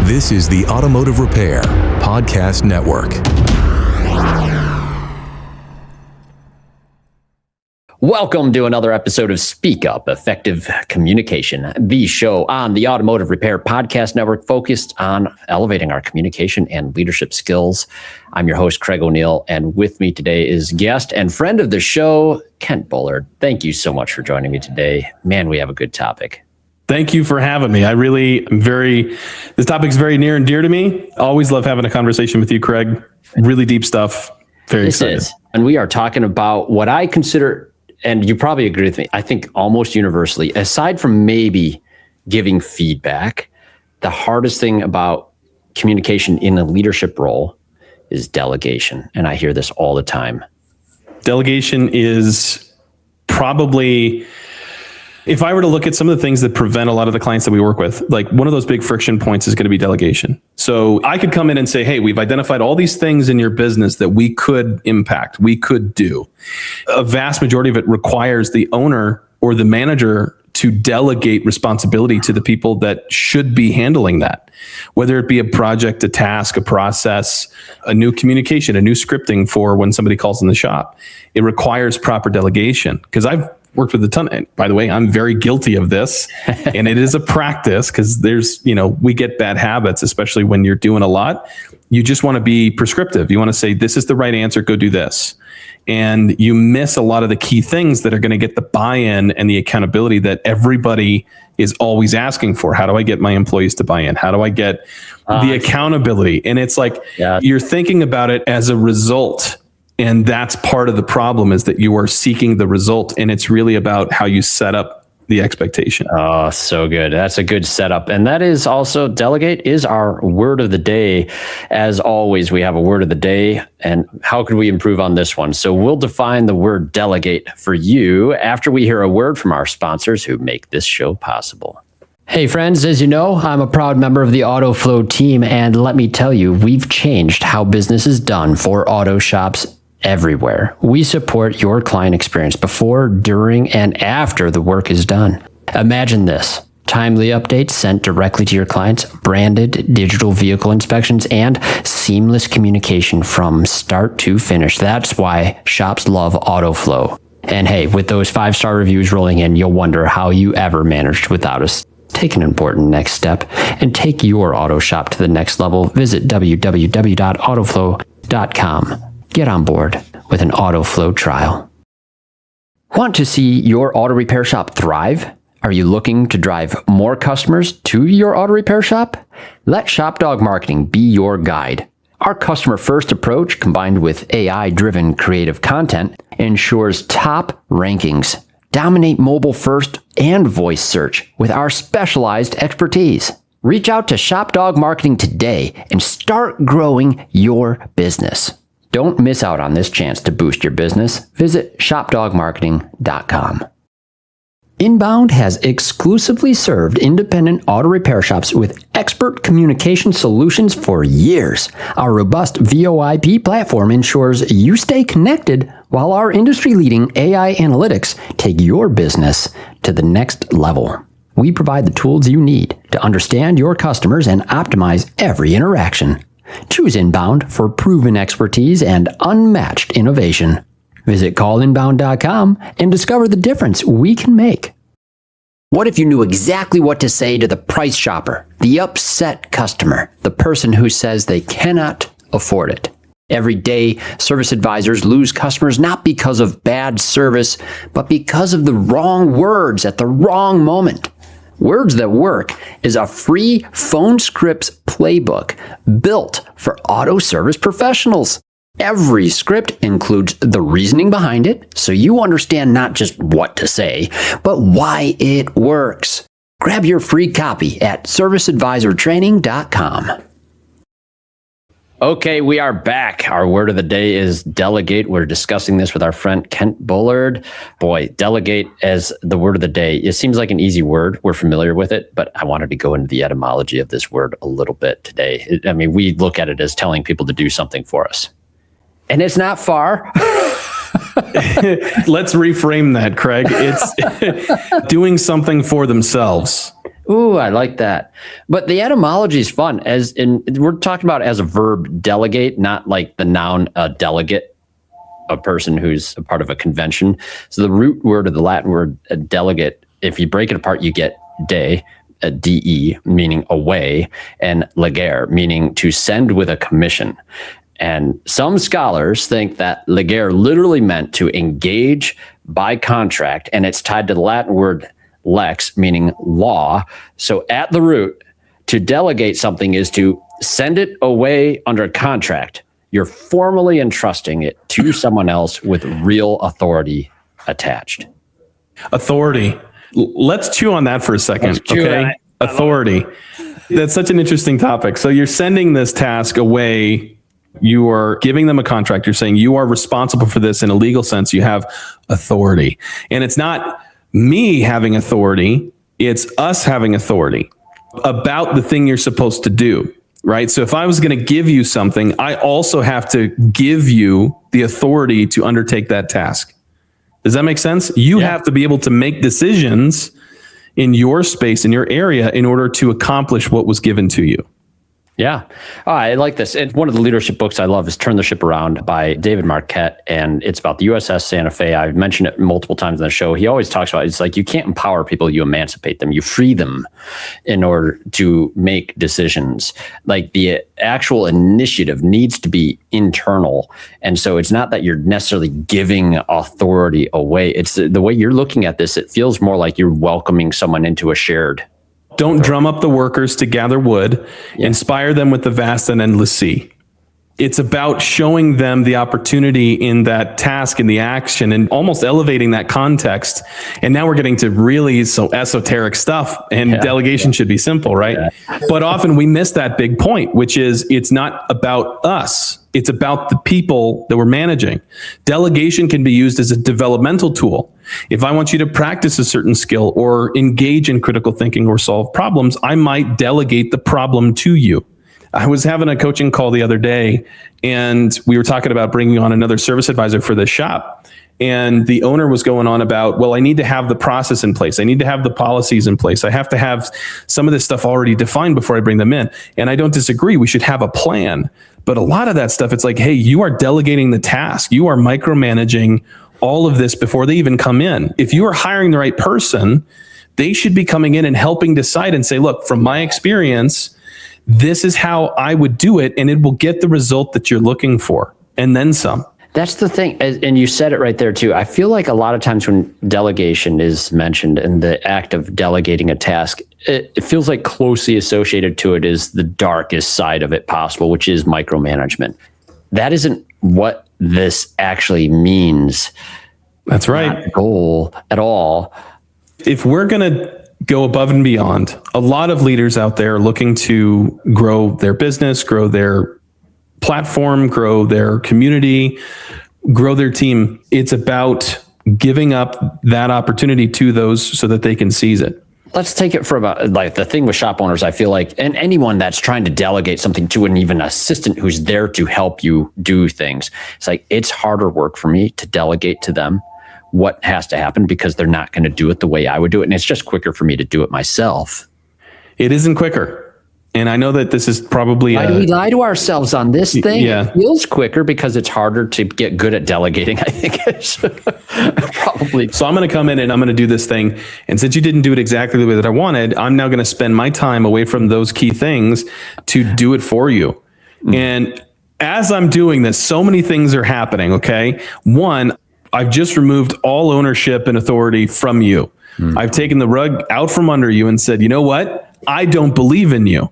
This is the Automotive Repair Podcast Network. Welcome to another episode of Speak Up, Effective Communication, the show on the Automotive Repair Podcast Network focused on elevating our communication and leadership skills. I'm your host, Craig O'Neill, and with me today is guest and friend of the show, Kent Bullard. Thank you so much for joining me today. Man, we have a good topic. Thank you for having me. I really am this topic's very near and dear to me. Always love having a conversation with you, Craig. Really deep stuff. Very excited. And we are talking about what I consider, and you probably agree with me, I think almost universally, aside from maybe giving feedback, the hardest thing about communication in a leadership role is delegation. And I hear this all the time. Delegation is probably, if I were to look at some of the things that prevent a lot of the clients that we work with, like one of those big friction points is going to be delegation. So I could come in and say, hey, we've identified all these things in your business that we could impact, we could do. A vast majority of it requires the owner or the manager to delegate responsibility to the people that should be handling that, whether it be a project, a task, a process, a new communication, a new scripting for when somebody calls in the shop. It requires proper delegation, because I've worked with a ton. And by the way, I'm very guilty of this, and it is a practice because we get bad habits, especially when you're doing a lot. You just want to be prescriptive. You want to say, this is the right answer, go do this. And you miss a lot of the key things that are going to get the buy-in and the accountability that everybody is always asking for. How do I get my employees to buy in? How do I get the accountability? And it's like, you're thinking about it as a result. And that's part of the problem, is that you are seeking the result, and it's really about how you set up the expectation. Oh, so good. That's a good setup. And that is also, delegate is our word of the day. As always, we have a word of the day, and how could we improve on this one? So we'll define the word delegate for you after we hear a word from our sponsors who make this show possible. Hey friends, as you know, I'm a proud member of the AutoFlow team, and let me tell you, we've changed how business is done for auto shops everywhere. We support your client experience before, during, and after the work is done. Imagine this: timely updates sent directly to your clients, branded digital vehicle inspections, and seamless communication from start to finish. That's why shops love AutoFlow. And hey, with those 5-star reviews rolling in, you'll wonder how you ever managed without us. Take an important next step and take your auto shop to the next level. Visit www.autoflow.com. Get on board with an AutoFlow trial. Want to see your auto repair shop thrive? Are you looking to drive more customers to your auto repair shop? Let ShopDog Marketing be your guide. Our customer-first approach, combined with AI-driven creative content, ensures top rankings. Dominate mobile first and voice search with our specialized expertise. Reach out to ShopDog Marketing today and start growing your business. Don't miss out on this chance to boost your business. Visit shopdogmarketing.com. Inbound has exclusively served independent auto repair shops with expert communication solutions for years. Our robust VoIP platform ensures you stay connected, while our industry-leading AI analytics take your business to the next level. We provide the tools you need to understand your customers and optimize every interaction. Choose Inbound for proven expertise and unmatched innovation. Visit callinbound.com and discover the difference we can make. What if you knew exactly what to say to the price shopper, the upset customer, the person who says they cannot afford it? Every day, service advisors lose customers not because of bad service, but because of the wrong words at the wrong moment. Words That Work is a free phone scripts playbook built for auto service professionals. Every script includes the reasoning behind it, so you understand not just what to say, but why it works. Grab your free copy at serviceadvisortraining.com. Okay, we are back. Our word of the day is delegate. We're discussing this with our friend Kent Bullard. Boy, delegate as the word of the day. It seems like an easy word. We're familiar with it, but I wanted to go into the etymology of this word a little bit today. We look at it as telling people to do something for us. And it's not far. Let's reframe that, Craig. It's doing something for themselves. Ooh, I like that. But the etymology is fun. As in, we're talking about as a verb, delegate, not like the noun delegate, a person who's a part of a convention. So the root word of the Latin word delegate, if you break it apart, you get de, de, meaning away, and legere, meaning to send with a commission. And some scholars think that legere literally meant to engage by contract, and it's tied to the Latin word lex, meaning law. So at the root, to delegate something is to send it away under contract. You're formally entrusting it to someone else with real authority attached. Authority. Let's chew on that for a second. Okay. Authority. That's such an interesting topic. So you're sending this task away. You are giving them a contract. You're saying you are responsible for this in a legal sense. You have authority. And it's not me having authority. It's us having authority about the thing you're supposed to do, right? So if I was going to give you something, I also have to give you the authority to undertake that task. Does that make sense? You have to be able to make decisions in your space, in your area, in order to accomplish what was given to you. Yeah. Oh, I like this. And one of the leadership books I love is Turn the Ship Around by David Marquette. And it's about the USS Santa Fe. I've mentioned it multiple times in the show. He always talks about it. It's like you can't empower people, you emancipate them. You free them in order to make decisions. Like the actual initiative needs to be internal. And so it's not that you're necessarily giving authority away. It's the way you're looking at this. It feels more like you're welcoming someone into a shared. Don't drum up the workers to gather wood, inspire them with the vast and endless sea. It's about showing them the opportunity in that task, in the action, and almost elevating that context. And now we're getting to really so esoteric stuff, and delegation should be simple, right? Yeah. But often we miss that big point, which is it's not about us. It's about the people that we're managing. Delegation can be used as a developmental tool. If I want you to practice a certain skill or engage in critical thinking or solve problems, I might delegate the problem to you. I was having a coaching call the other day, and we were talking about bringing on another service advisor for the shop. And the owner was going on about, well, I need to have the process in place. I need to have the policies in place. I have to have some of this stuff already defined before I bring them in. And I don't disagree. We should have a plan. But a lot of that stuff, it's like, hey, you are delegating the task. You are micromanaging all of this before they even come in. If you are hiring the right person, they should be coming in and helping decide and say, look, from my experience, this is how I would do it, and it will get the result that you're looking for, and then some. That's the thing. And you said it right there too. I feel like a lot of times when delegation is mentioned and the act of delegating a task, it feels like closely associated to it is the darkest side of it possible, which is micromanagement. That isn't what this actually means. That's right. Not goal at all. If we're going to go above and beyond, a lot of leaders out there are looking to grow their business, grow their platform, grow their community, grow their team. It's about giving up that opportunity to those so that they can seize it. Let's take it from like the thing with shop owners. I feel like, and anyone that's trying to delegate something to an even assistant who's there to help you do things. It's like, it's harder work for me to delegate to them what has to happen because they're not going to do it the way I would do it. And it's just quicker for me to do it myself. It isn't quicker. And I know that this is probably... Why do we lie to ourselves on this thing? Yeah. It feels quicker because it's harder to get good at delegating, I think. It's probably. So I'm going to come in and I'm going to do this thing. And since you didn't do it exactly the way that I wanted, I'm now going to spend my time away from those key things to do it for you. Mm. And as I'm doing this, so many things are happening, okay? One, I've just removed all ownership and authority from you. Mm. I've taken the rug out from under you and said, you know what? I don't believe in you.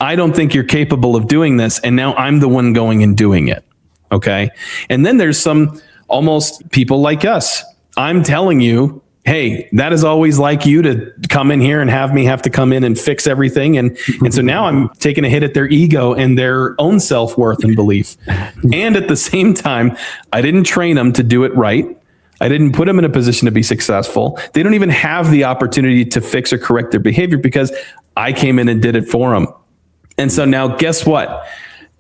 I don't think you're capable of doing this. And now I'm the one going and doing it. Okay. And then there's some almost people like us. I'm telling you, hey, that is always like you to come in here and have me have to come in and fix everything. And so now I'm taking a hit at their ego and their own self-worth and belief. And at the same time, I didn't train them to do it right. I didn't put them in a position to be successful. They don't even have the opportunity to fix or correct their behavior because I came in and did it for them. And so now guess what?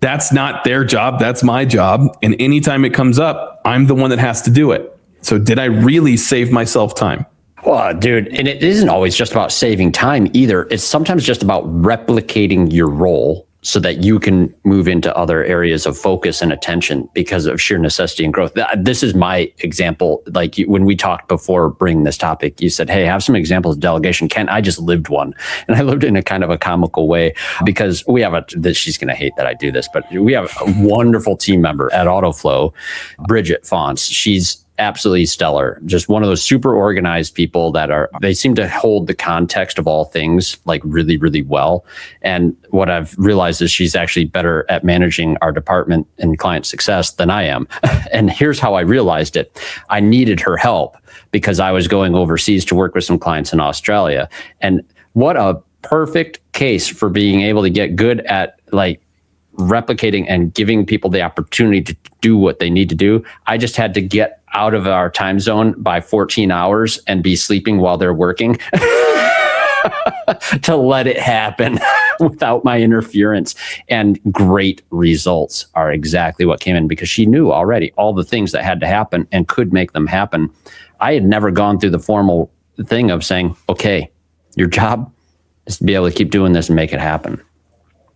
That's not their job. That's my job. And anytime it comes up, I'm the one that has to do it. So did I really save myself time? Well, dude, and it isn't always just about saving time either. It's sometimes just about replicating your role so that you can move into other areas of focus and attention because of sheer necessity and growth. This is my example. Like when we talked before bringing this topic, you said, hey, have some examples of delegation. Ken, I just lived one. And I lived in a kind of a comical way because we have she's going to hate that I do this, but we have a wonderful team member at AutoFlow, Bridget Fonts. She's absolutely stellar. Just one of those super organized people they seem to hold the context of all things like really, really well. And what I've realized is she's actually better at managing our department and client success than I am. And here's how I realized it. I needed her help because I was going overseas to work with some clients in Australia. And what a perfect case for being able to get good at like replicating and giving people the opportunity to do what they need to do. I just had to get out of our time zone by 14 hours and be sleeping while they're working to let it happen without my interference. And great results are exactly what came in because she knew already all the things that had to happen and could make them happen. I had never gone through the formal thing of saying, okay, your job is to be able to keep doing this and make it happen.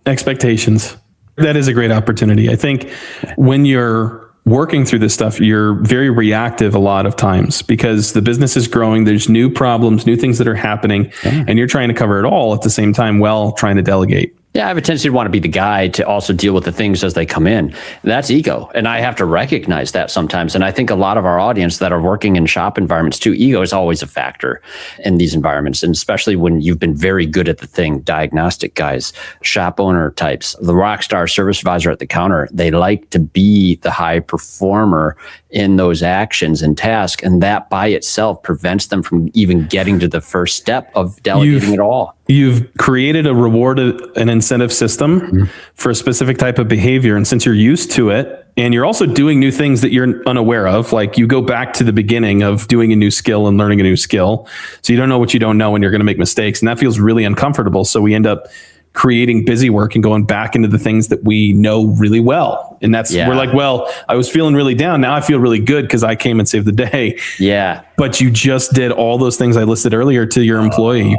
Expectations. That is a great opportunity. I think when you're working through this stuff, you're very reactive a lot of times because the business is growing. There's new problems, new things that are happening, and you're trying to cover it all at the same time while trying to delegate. Yeah, I have a tendency to want to be the guy to also deal with the things as they come in. That's ego. And I have to recognize that sometimes. And I think a lot of our audience that are working in shop environments too, ego is always a factor in these environments. And especially when you've been very good at the thing, diagnostic guys, shop owner types, the rock star service advisor at the counter, they like to be the high performer in those actions and tasks. And that by itself prevents them from even getting to the first step of delegating at all. You've created a reward, an incentive system for a specific type of behavior. And since you're used to it, and you're also doing new things that you're unaware of, like you go back to the beginning of doing a new skill and learning a new skill. So you don't know what you don't know and you're going to make mistakes. And that feels really uncomfortable. So we end up creating busy work and going back into the things that we know really well. And we're like, well, I was feeling really down. Now I feel really good because I came and saved the day. Yeah. But you just did all those things I listed earlier to your employee. You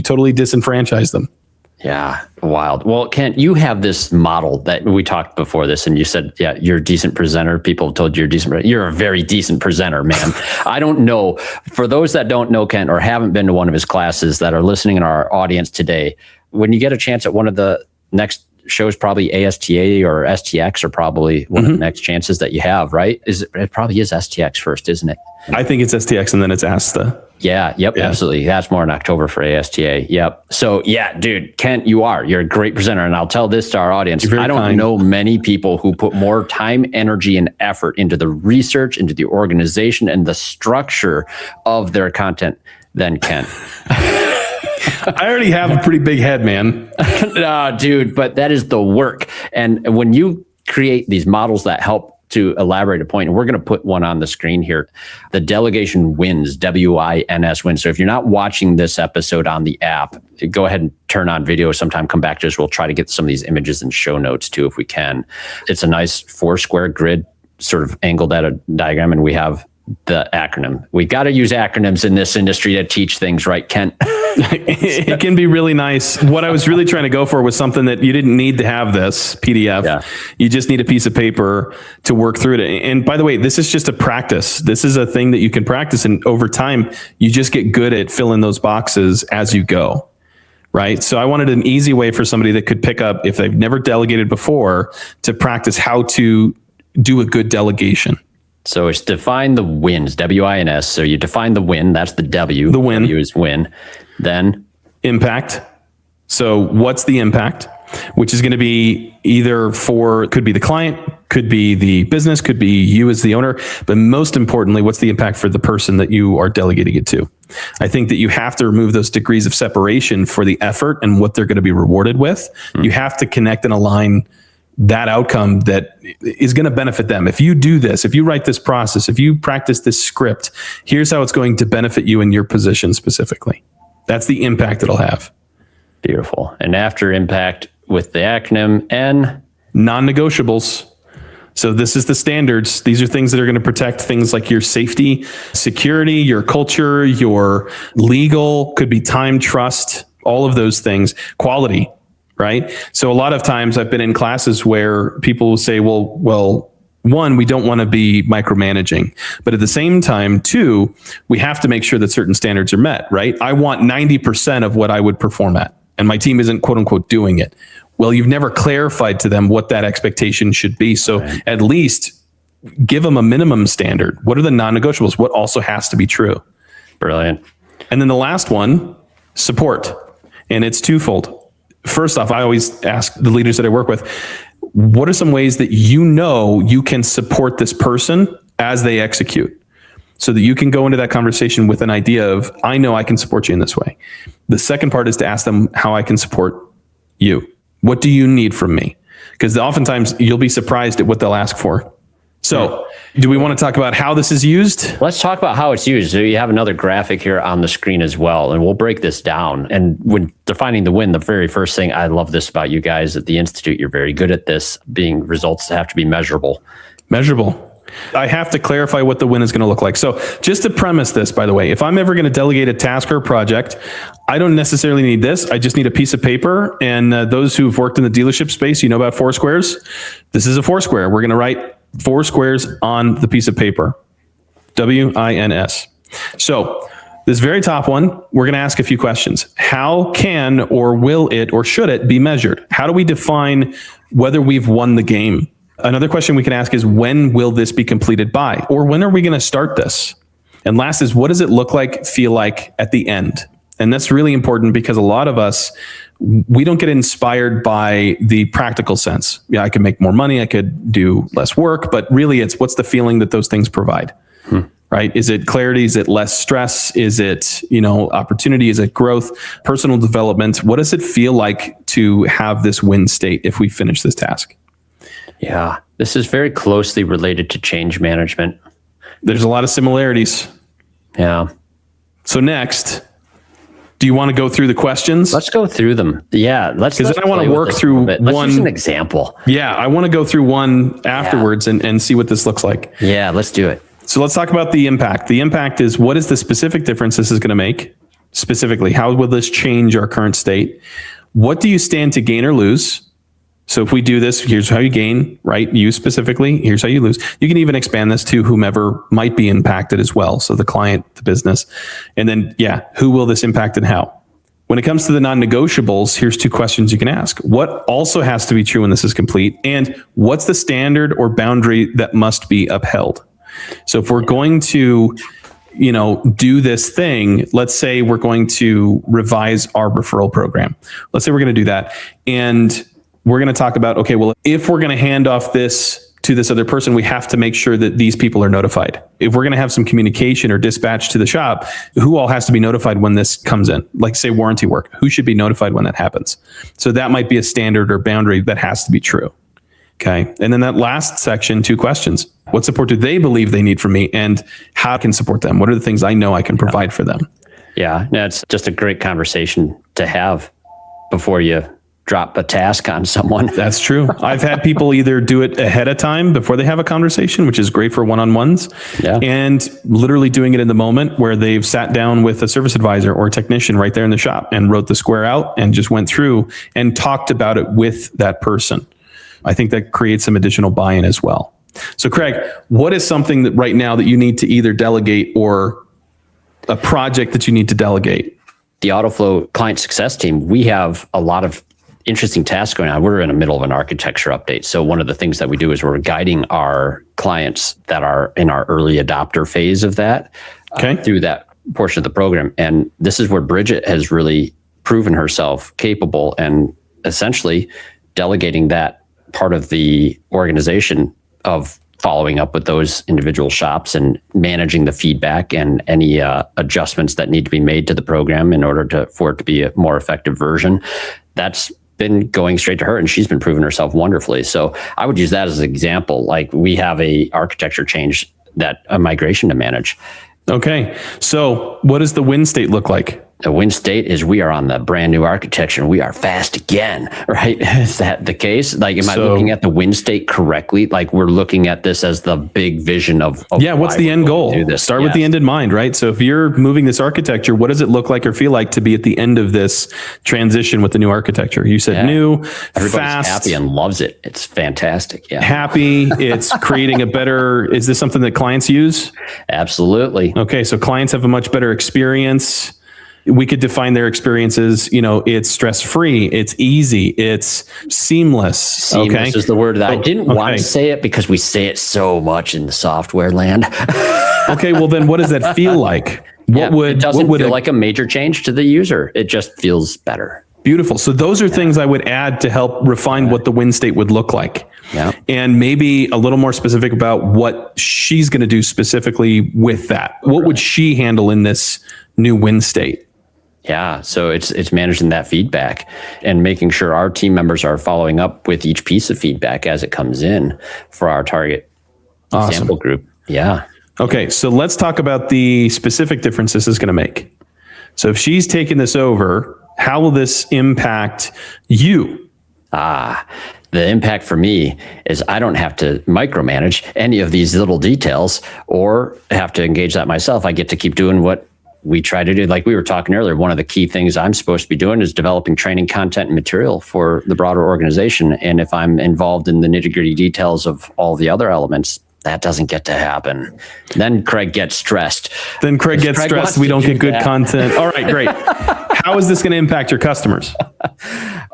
totally disenfranchised them. Yeah. Wild. Well, Kent, you have this model that we talked before this and you said, yeah, you're a decent presenter. People have told you you're a very decent presenter, man. I don't know. For those that don't know Kent or haven't been to one of his classes that are listening in our audience today, when you get a chance at one of the next shows, probably ASTA or STX are probably one of the next chances that you have, right? It probably is STX first, isn't it? I think it's STX and then it's ASTA. Yeah, absolutely. That's more in October for ASTA. Yep. So yeah, dude, Kent, you're a great presenter. And I'll tell this to our audience. I don't know many people who put more time, energy, and effort into the research, into the organization, and the structure of their content than Kent. I already have a pretty big head, man. Dude, but that is the work. And when you create these models that help to elaborate a point, and we're going to put one on the screen here, the Delegation WINS, W.I.N.S. WINS. So if you're not watching this episode on the app, go ahead and turn on video sometime, come back to us. We'll try to get some of these images and show notes too, if we can. It's a nice 4-square grid sort of angled at a diagram, and we have the acronym. We got to use acronyms in this industry to teach things, right, Kent? It can be really nice. What I was really trying to go for was something that you didn't need to have this PDF. Yeah. You just need a piece of paper to work through it. And by the way, this is just a practice. This is a thing that you can practice. And over time, you just get good at filling those boxes as you go. Right. So I wanted an easy way for somebody that could pick up, if they've never delegated before, to practice how to do a good delegation. So it's define the wins, W-I-N-S. So you define the win, that's the W. The win. W is win. Then impact. So what's the impact? Which is going to be either could be the client, could be the business, could be you as the owner. But most importantly, what's the impact for the person that you are delegating it to? I think that you have to remove those degrees of separation for the effort and what they're going to be rewarded with. You have to connect and align that outcome that is going to benefit them. If you do this, if you write this process, if you practice this script, here's how it's going to benefit you in your position specifically. That's the impact it'll have. Beautiful. And after impact with the acronym N? Non-negotiables. So this is the standards. These are things that are going to protect things like your safety, security, your culture, your legal, could be time, trust, all of those things, quality, right? So a lot of times I've been in classes where people will say, well, one, we don't want to be micromanaging, but at the same time, two, we have to make sure that certain standards are met, right? I want 90% of what I would perform at, and my team isn't quote unquote doing it. Well, you've never clarified to them what that expectation should be. So at least give them a minimum standard. What are the non-negotiables? What also has to be true? Brilliant. And then the last one, support. And it's twofold. First off, I always ask the leaders that I work with, what are some ways that you can support this person as they execute? So that you can go into that conversation with an idea of, I know I can support you in this way. The second part is to ask them how I can support you. What do you need from me? Because oftentimes you'll be surprised at what they'll ask for. So do we want to talk about how this is used? Let's talk about how it's used. So you have another graphic here on the screen as well, and we'll break this down. And when defining the win, the very first thing, I love this about you guys at the Institute, you're very good at this, being results have to be measurable. Measurable. I have to clarify what the win is going to look like. So just to premise this, by the way, if I'm ever going to delegate a task or a project, I don't necessarily need this. I just need a piece of paper. And those who've worked in the dealership space, you know about 4 squares. This is a 4 square. We're going to write 4 squares on the piece of paper. W-I-N-S. So this very top one, we're going to ask a few questions. How can or will it or should it be measured? How do we define whether we've won the game? Another question we can ask is, when will this be completed by? Or when are we going to start this? And last is, what does it look like, feel like at the end? And that's really important because a lot of us, we don't get inspired by the practical sense. Yeah, I could make more money, I could do less work, but really it's what's the feeling that those things provide, right? Is it clarity? Is it less stress? Is it, opportunity? Is it growth, personal development? What does it feel like to have this win state if we finish this task? Yeah, this is very closely related to change management. There's a lot of similarities. Yeah. So next, do you want to go through the questions? Let's go through them. Yeah, let's. Because then I want to work through one. Let's use an example. Yeah, I want to go through one afterwards and see what this looks like. Yeah, let's do it. So let's talk about the impact. The impact is, what is the specific difference this is going to make? Specifically, how will this change our current state? What do you stand to gain or lose? So if we do this, here's how you gain, right? You specifically, here's how you lose. You can even expand this to whomever might be impacted as well. So the client, the business, and then, who will this impact and how? When it comes to the non-negotiables, here's 2 questions you can ask. What also has to be true when this is complete? And what's the standard or boundary that must be upheld? So if we're going to, do this thing, let's say we're going to revise our referral program. Let's say we're going to do that. And we're going to talk about, okay, well, if we're going to hand off this to this other person, we have to make sure that these people are notified. If we're going to have some communication or dispatch to the shop, who all has to be notified when this comes in? Like, say, warranty work, who should be notified when that happens? So that might be a standard or boundary that has to be true. Okay. And then that last section, 2 questions. What support do they believe they need from me, and how I can support them? What are the things I know I can provide for them? Yeah, it's just a great conversation to have before you drop a task on someone. That's true. I've had people either do it ahead of time before they have a conversation, which is great for one-on-ones, and literally doing it in the moment where they've sat down with a service advisor or a technician right there in the shop and wrote the square out and just went through and talked about it with that person. I think that creates some additional buy-in as well. So Craig, what is something that right now that you need to either delegate or a project that you need to delegate? The AutoFlow client success team, we have a lot of interesting tasks going on. We're in the middle of an architecture update. So one of the things that we do is we're guiding our clients that are in our early adopter phase of that through that portion of the program. And this is where Bridget has really proven herself capable and essentially delegating that part of the organization of following up with those individual shops and managing the feedback and any adjustments that need to be made to the program in order for it to be a more effective version. That's been going straight to her, and she's been proving herself wonderfully. So I would use that as an example. Like, we have a architecture change, that a migration to manage. Okay. So what does the win state look like? A win state is we are on the brand new architecture and we are fast again, right? Is that the case? Like, am I looking at the win state correctly? Like, we're looking at this as the big vision of what's the end goal? Start with the end in mind, right? So if you're moving this architecture, what does it look like or feel like to be at the end of this transition with the new architecture? You said new, everybody's fast, happy and loves it. It's fantastic. Yeah. Happy. It's creating a better, is this something that clients use? Absolutely. Okay. So clients have a much better experience. We could define their experiences, it's stress-free, it's easy, it's seamless. Seamless is the word that I didn't want to say it because we say it so much in the software land. Okay, well then what does that feel like? It doesn't feel like a major change to the user. It just feels better. Beautiful. So those are things I would add to help refine what the win state would look like. Yeah. And maybe a little more specific about what she's going to do specifically with that. What would she handle in this new win state? Yeah, so it's managing that feedback and making sure our team members are following up with each piece of feedback as it comes in for our target sample group. Yeah. Okay, so let's talk about the specific difference this is going to make. So if she's taking this over, how will this impact you? The impact for me is I don't have to micromanage any of these little details or have to engage that myself. I get to keep doing what we try to do. Like we were talking earlier, one of the key things I'm supposed to be doing is developing training content and material for the broader organization. And if I'm involved in the nitty-gritty details of all the other elements, that doesn't get to happen. Then Craig gets stressed. We don't get good content. All right, great. How is this going to impact your customers?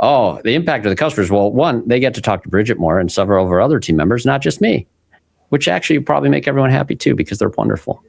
The impact of the customers. Well, one, they get to talk to Bridget more and several of our other team members, not just me, which actually probably make everyone happy too, because they're wonderful.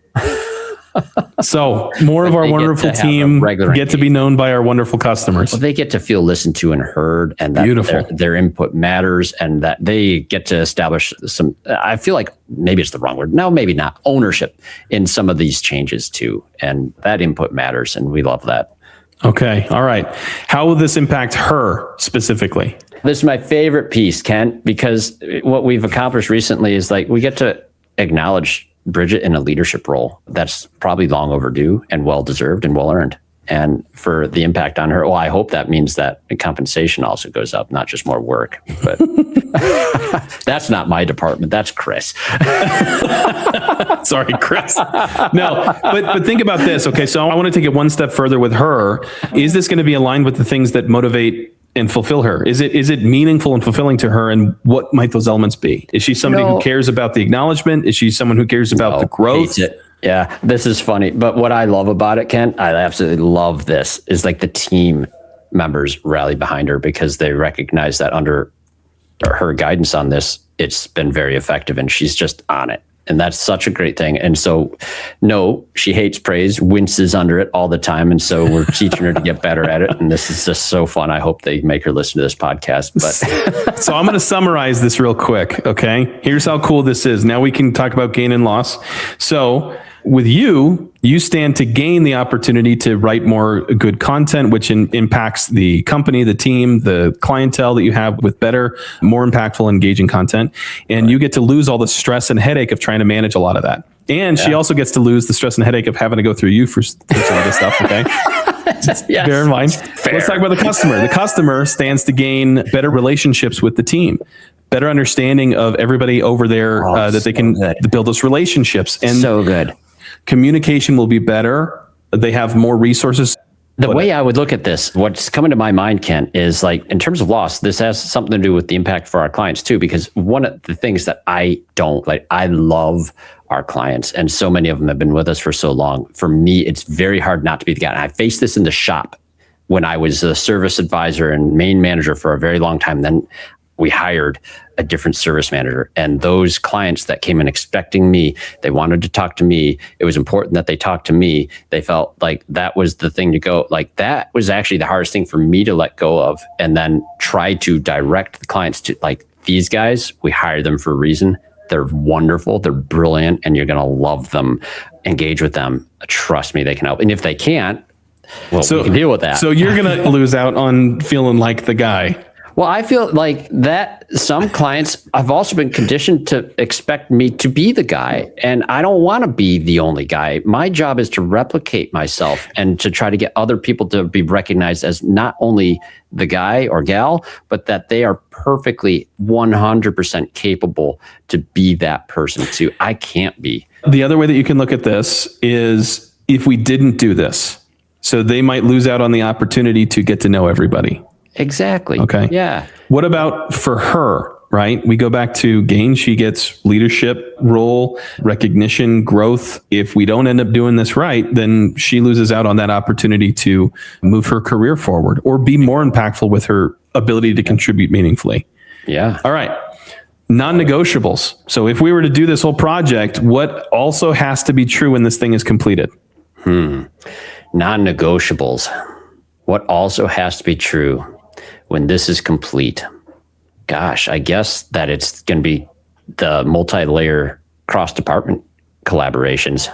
So more of our wonderful team get to be known by our wonderful customers. Well, they get to feel listened to and heard, and that their input matters, and that they get to establish some, I feel like maybe it's the wrong word. No, maybe not. Ownership in some of these changes too. And that input matters, and we love that. Okay. All right. How will this impact her specifically? This is my favorite piece, Kent, because what we've accomplished recently is like we get to acknowledge Bridget in a leadership role that's probably long overdue and well-deserved and well-earned. And for the impact on her, well, I hope that means that compensation also goes up, not just more work. But that's not my department. That's Chris. Sorry, Chris. No, but think about this. Okay, so I want to take it one step further with her. Is this going to be aligned with the things that motivate and fulfill her? Is it meaningful and fulfilling to her? And what might those elements be? Is she somebody who cares about the acknowledgement? Is she someone who cares about the growth? Hates it. Yeah, this is funny. But what I love about it, Kent, I absolutely love this, is like the team members rally behind her because they recognize that under her guidance on this, it's been very effective and she's just on it. And that's such a great thing. And so, no, she hates praise, winces under it all the time. And so we're teaching her to get better at it. And this is just so fun. I hope they make her listen to this podcast. But so I'm going to summarize this real quick. Okay. Here's how cool this is. Now we can talk about gain and loss. So with you stand to gain the opportunity to write more good content, which impacts the company, the team, the clientele that you have with better, more impactful, engaging content. And you get to lose all the stress and headache of trying to manage a lot of that. And she also gets to lose the stress and headache of having to go through you for some of this stuff. Okay. Yes. Bear in mind. Fair. Let's talk about the customer. The customer stands to gain better relationships with the team, better understanding of everybody over there, that they can build those relationships. And so good. Communication will be better. They have more resources. The way I would look at this, what's coming to my mind, Kent, is like in terms of loss, this has something to do with the impact for our clients too, because one of the things that I don't like, I love our clients, and so many of them have been with us for so long. For me, it's very hard not to be the guy. And I faced this in the shop when I was a service advisor and main manager for a very long time. Then we hired a different service manager, and those clients that came in expecting me, they wanted to talk to me. It was important that they talk to me. They felt like that was the thing to go. Like that was actually the hardest thing for me to let go of, and then try to direct the clients to like, these guys, we hired them for a reason. They're wonderful. They're brilliant, and you're going to love them. Engage with them. Trust me, they can help. And if they can't, well, we can deal with that. So you're going to lose out on feeling like the guy. Well, I feel like that some clients have also been conditioned to expect me to be the guy, and I don't want to be the only guy. My job is to replicate myself and to try to get other people to be recognized as not only the guy or gal, but that they are perfectly 100% capable to be that person too. I can't be. The other way that you can look at this is if we didn't do this, so they might lose out on the opportunity to get to know everybody. Exactly. Okay. Yeah. What about for her, right? We go back to Gain. She gets leadership role, recognition, growth. If we don't end up doing this right, then she loses out on that opportunity to move her career forward or be more impactful with her ability to contribute meaningfully. Yeah. All right. Non-negotiables. So if we were to do this whole project, what also has to be true when this thing is completed? Non-negotiables. What also has to be true when this is complete? Gosh, I guess that it's going to be the multi-layer cross-department collaborations.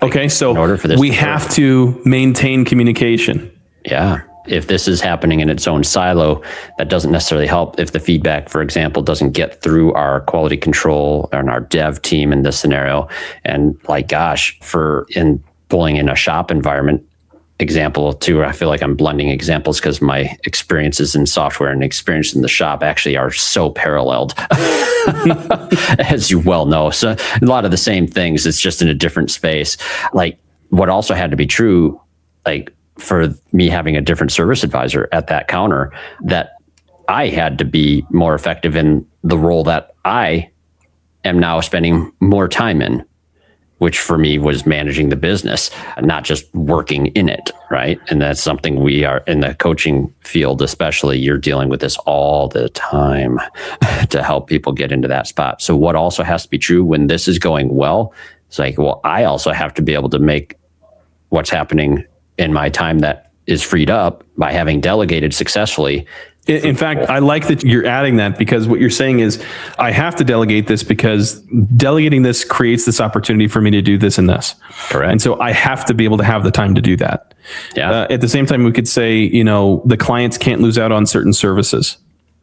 Okay, so in order for this we to have work. to maintain communication. Yeah. If this is happening in its own silo, that doesn't necessarily help if the feedback, for example, doesn't get through our quality control and our dev team in this scenario. And like, gosh, in pulling in a shop environment, example too, I feel like I'm blending examples because my experiences in software and experience in the shop actually are so paralleled, as you well know. So a lot of the same things, it's just in a different space. Like what also had to be true, like for me having a different service advisor at that counter, that I had to be more effective in the role that I am now spending more time in, which for me was managing the business, not just working in it, right? And that's something we are in the coaching field, especially, you're dealing with this all the time to help people get into that spot. So what also has to be true when this is going well, it's like, well, I also have to be able to make what's happening in my time that is freed up by having delegated successfully. In fact, I like that you're adding that, because what you're saying is I have to delegate this because delegating this creates this opportunity for me to do this and this. Correct. And so I have to be able to have the time to do that. Yeah. At the same time, we could say, the clients can't lose out on certain services.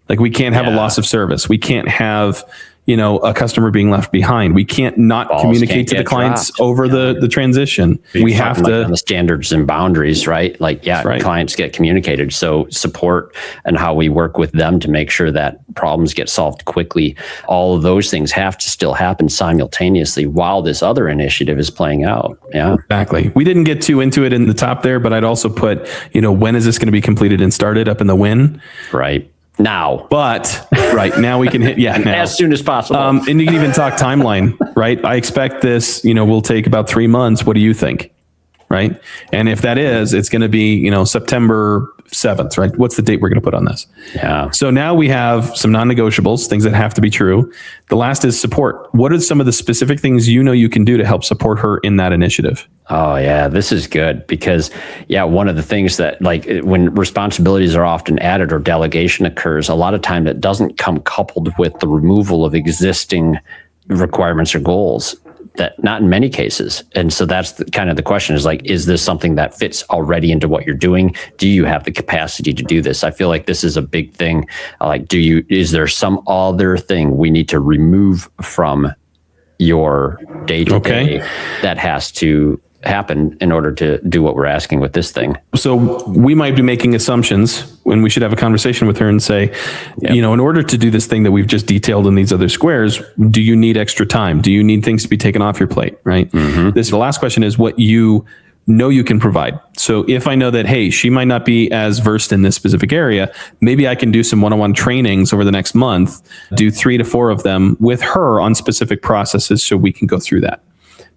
Like we can't have a loss of service. We can't have, a customer being left behind. We can't not communicate to the clients over the transition. We have to on the standards and boundaries, right? Like, clients get communicated. So support and how we work with them to make sure that problems get solved quickly. All of those things have to still happen simultaneously while this other initiative is playing out. Yeah, exactly. We didn't get too into it in the top there, but I'd also put, when is this going to be completed and started up in the WIN? Right. Now. But right now we can hit, now. As soon as possible. And you can even talk timeline, right? I expect this, will take about 3 months. What do you think? Right. And if that is, it's going to be, September 7th, right? What's the date we're going to put on this? Yeah. So now we have some non-negotiables, things that have to be true. The last is support. What are some of the specific things you can do to help support her in that initiative? Oh yeah, this is good because one of the things that when responsibilities are often added or delegation occurs, a lot of time it doesn't come coupled with the removal of existing requirements or goals. That not in many cases. And so that's kind of the question is this something that fits already into what you're doing? Do you have the capacity to do this? I feel like this is a big thing. Is there some other thing we need to remove from your day-to-day that has to happen in order to do what we're asking with this thing? So we might be making assumptions when we should have a conversation with her and say, in order to do this thing that we've just detailed in these other squares, do you need extra time? Do you need things to be taken off your plate? Right. Mm-hmm. The last question is what you can provide. So if I know that, hey, she might not be as versed in this specific area, maybe I can do some one-on-one trainings over the next month, do 3 to 4 of them with her on specific processes so we can go through that.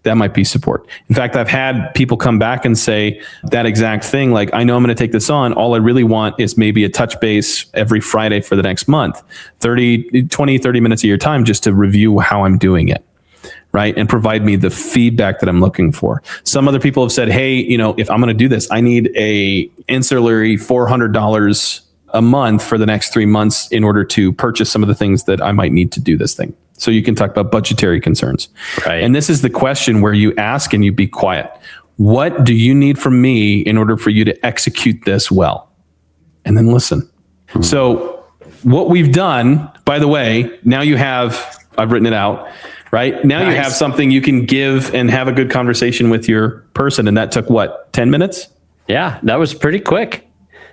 That might be support. In fact, I've had people come back and say that exact thing. Like, I know I'm going to take this on. All I really want is maybe a touch base every Friday for the next month, 30 minutes of your time just to review how I'm doing it. Right. And provide me the feedback that I'm looking for. Some other people have said, hey, if I'm going to do this, I need a ancillary $400 a month for the next 3 months in order to purchase some of the things that I might need to do this thing. So you can talk about budgetary concerns. Right. And this is the question where you ask and you be quiet. What do you need from me in order for you to execute this well? And then listen. Mm-hmm. So what we've done, by the way, now you have, I've written it out, right? Now you have something you can give and have a good conversation with your person. And that took what, 10 minutes? Yeah, that was pretty quick.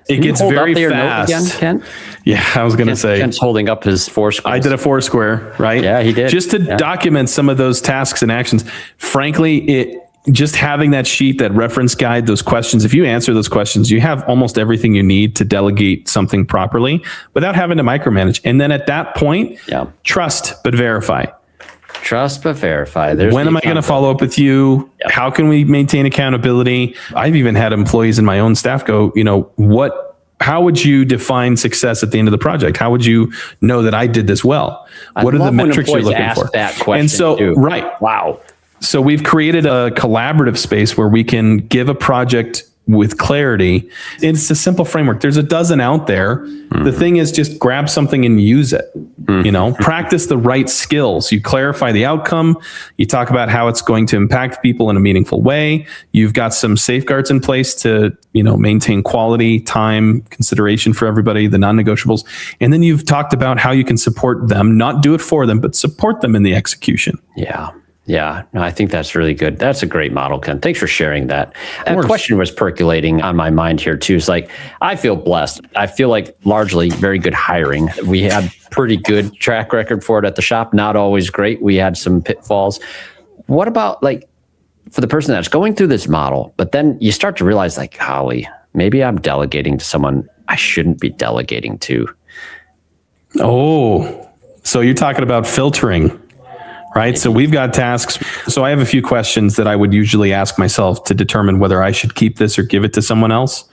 It gets very fast. Again, Kent? Yeah, I was going to say. Kent's holding up his Foursquare. I did a Foursquare, right? Yeah, he did. Just to document some of those tasks and actions. Frankly, just having that sheet, that reference guide, those questions, if you answer those questions, you have almost everything you need to delegate something properly without having to micromanage. And then at that point, trust but verify. Trust but verify. When am I going to follow up with you? Yep. How can we maintain accountability? I've even had employees in my own staff go, how would you define success at the end of the project? How would you know that I did this well? What are the metrics you're looking for? That question and so, too. right. Wow. So we've created a collaborative space where we can give a project with clarity. It's a simple framework. There's a dozen out there. Mm-hmm. The thing is, just grab something and use it. Mm-hmm. Practice the right skills. You clarify the outcome. You talk about how it's going to impact people in a meaningful way. You've got some safeguards in place to, maintain quality, time, consideration for everybody, the non-negotiables. And then you've talked about how you can support them, not do it for them, but support them in the execution. Yeah. Yeah, no, I think that's really good. That's a great model, Ken. Thanks for sharing that. A question was percolating on my mind here too. It's like, I feel blessed. I feel like largely very good hiring. We had pretty good track record for it at the shop. Not always great. We had some pitfalls. What about for the person that's going through this model, but then you start to realize golly, maybe I'm delegating to someone I shouldn't be delegating to. Oh, so you're talking about filtering. Right. So we've got tasks. So I have a few questions that I would usually ask myself to determine whether I should keep this or give it to someone else.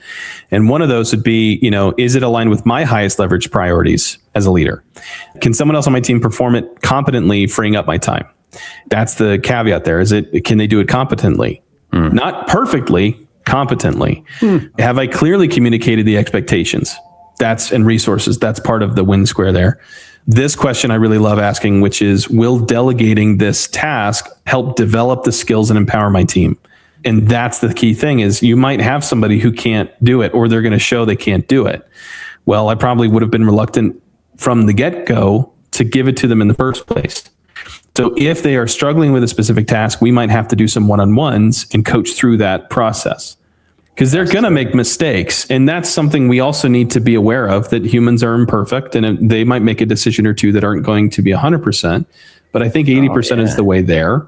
And one of those would be, is it aligned with my highest leverage priorities as a leader? Can someone else on my team perform it competently, freeing up my time? That's the caveat there. Can they do it competently? Not perfectly, competently. Have I clearly communicated the expectations? And resources. That's part of the WIN square there. This question I really love asking, which is, will delegating this task help develop the skills and empower my team? And that's the key thing, is you might have somebody who can't do it, or they're going to show they can't do it. Well, I probably would have been reluctant from the get-go to give it to them in the first place. So if they are struggling with a specific task, we might have to do some one-on-ones and coach through that process. Because they're going to make mistakes. And that's something we also need to be aware of, that humans are imperfect and they might make a decision or two that aren't going to be 100%. But I think 80% is the way there.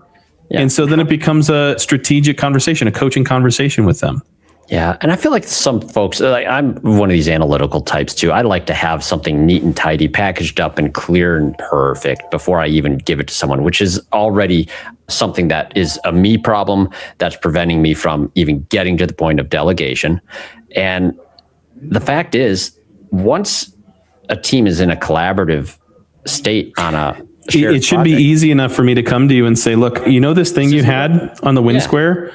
Yeah. And so then it becomes a strategic conversation, a coaching conversation with them. Yeah. And I feel like some folks, I'm one of these analytical types too. I like to have something neat and tidy, packaged up and clear and perfect before I even give it to someone, which is already something that is a me problem that's preventing me from even getting to the point of delegation. And the fact is, once a team is in a collaborative state on a shared it should project, be easy enough for me to come to you and say, look, this thing you had on the WIN square?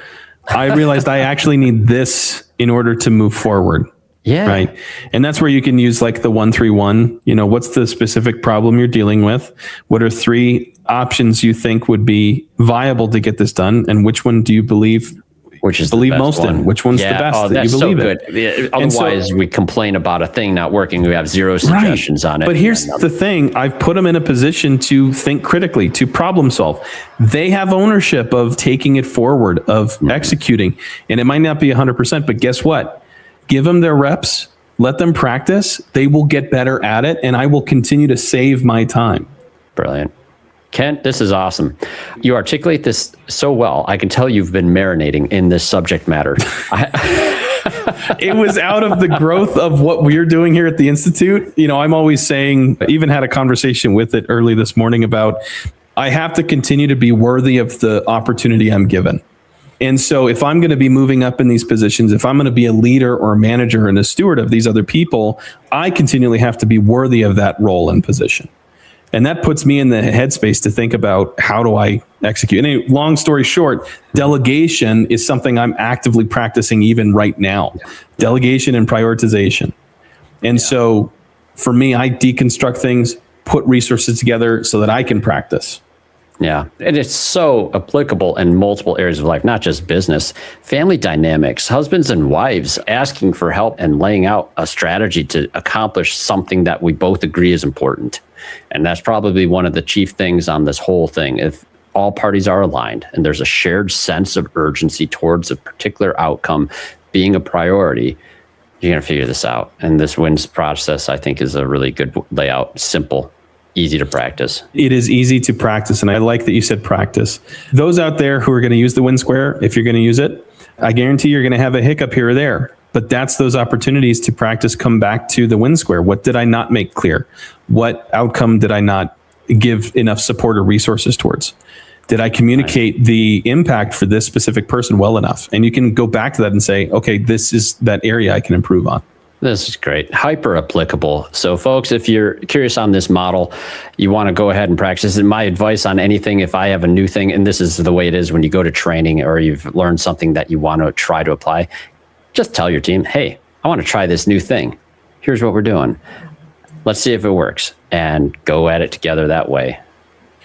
I realized I actually need this in order to move forward. Yeah. Right. And that's where you can use the 1-3-1. What's the specific problem you're dealing with? What are 3 options you think would be viable to get this done? And which one do you believe most in? Which one's the best that you believe in? Yeah, otherwise, we complain about a thing not working. We have 0 suggestions on it. But here's the thing. I've put them in a position to think critically, to problem solve. They have ownership of taking it forward, of executing. And it might not be 100%, but guess what? Give them their reps. Let them practice. They will get better at it. And I will continue to save my time. Brilliant. Kent, this is awesome. You articulate this so well. I can tell you've been marinating in this subject matter. It was out of the growth of what we're doing here at the Institute. I'm always saying, I even had a conversation with it early this morning about, I have to continue to be worthy of the opportunity I'm given. And so if I'm going to be moving up in these positions, if I'm going to be a leader or a manager and a steward of these other people, I continually have to be worthy of that role and position. And that puts me in the headspace to think about, how do I execute? And anyway, long story short, delegation is something I'm actively practicing even right now. Delegation and prioritization. And so for me, I deconstruct things, put resources together so that I can practice. Yeah. And it's so applicable in multiple areas of life, not just business, family dynamics, husbands and wives asking for help and laying out a strategy to accomplish something that we both agree is important. And that's probably one of the chief things on this whole thing. If all parties are aligned and there's a shared sense of urgency towards a particular outcome being a priority, you're going to figure this out. And this WINS process, I think, is a really good layout, simple, easy to practice. It is easy to practice. And I like that you said practice. Those out there who are going to use the WIN square, if you're going to use it, I guarantee you're going to have a hiccup here or there. But that's those opportunities to practice, come back to the WIN square. What did I not make clear? What outcome did I not give enough support or resources towards? Did I communicate the impact for this specific person well enough? And you can go back to that and say, okay, this is that area I can improve on. This is great. Hyper applicable. So folks, if you're curious on this model, you want to go ahead and practice. And my advice on anything, if I have a new thing, and this is the way it is when you go to training or you've learned something that you want to try to apply, just tell your team, hey, I want to try this new thing. Here's what we're doing. Let's see if it works, and go at it together that way.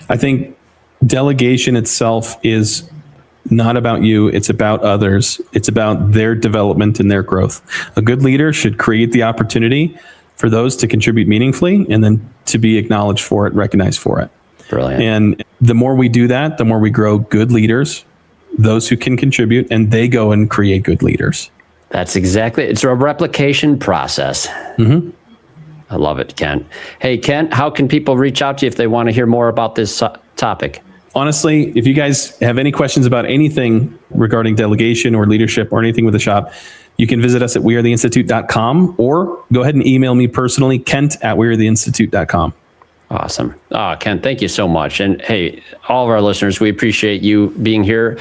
I think delegation itself is not about you. It's about others. It's about their development and their growth. A good leader should create the opportunity for those to contribute meaningfully and then to be acknowledged for it, recognized for it. Brilliant. And the more we do that, the more we grow good leaders, those who can contribute, and they go and create good leaders. That's exactly, it's a replication process. Mm-hmm. I love it, Kent. Hey, Kent, how can people reach out to you if they want to hear more about this topic? Honestly, if you guys have any questions about anything regarding delegation or leadership or anything with the shop, you can visit us at wearetheinstitute.com or go ahead and email me personally, kent@wearetheinstitute.com. Awesome. Kent, thank you so much. And hey, all of our listeners, we appreciate you being here.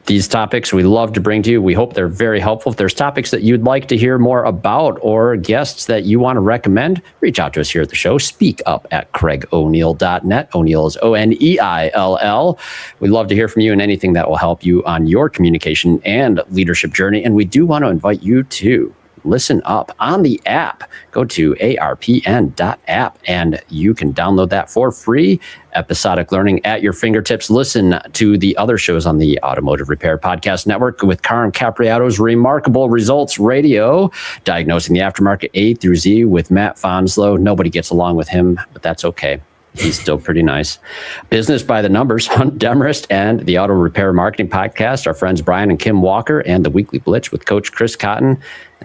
These topics we love to bring to you. We hope they're very helpful. If there's topics that you'd like to hear more about or guests that you want to recommend, reach out to us here at the show. Speak up at CraigO'Neill.net. O'Neill is O'Neill. We'd love to hear from you and anything that will help you on your communication and leadership journey. And we do want to invite you to listen up on the app. Go to arpn.app and you can download that for free. Episodic learning at your fingertips. Listen to the other shows on the Automotive Repair Podcast Network with Karin Capriato's Remarkable Results Radio, diagnosing the aftermarket A through Z with Matt Fonslow. Nobody gets along with him, but that's okay. He's still pretty nice. Business by the Numbers, Hunt Demarest, and the Auto Repair Marketing Podcast, our friends Brian and Kim Walker, and the Weekly Blitz with Coach Chris Cotton.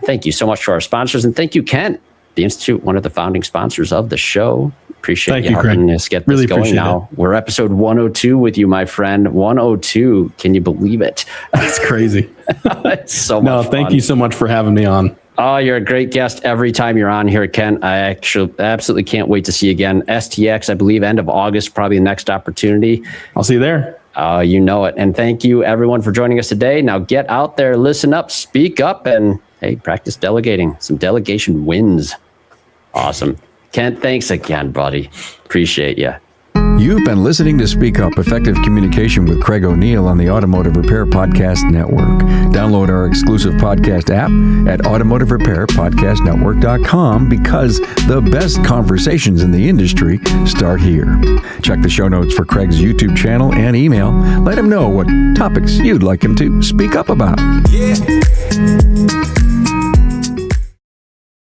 Thank you so much to our sponsors, and thank you, Kent, the Institute, one of the founding sponsors of the show. Appreciate you helping us get this going now. We're episode 102 with you, my friend. 102. Can you believe it? That's crazy. It's so much fun. Thank you so much for having me on. Oh, you're a great guest every time you're on here, Ken. I actually absolutely can't wait to see you again. STX, I believe, end of August, probably the next opportunity. I'll see you there. Oh, you know it. And thank you, everyone, for joining us today. Now get out there, listen up, speak up, and hey, practice delegating. Some delegation wins. Awesome. Ken, thanks again, buddy. Appreciate you. You've been listening to Speak Up, Effective Communication with Craig O'Neill on the Automotive Repair Podcast Network. Download our exclusive podcast app at automotiverepairpodcastnetwork.com because the best conversations in the industry start here. Check the show notes for Craig's YouTube channel and email. Let him know what topics you'd like him to speak up about. Yeah.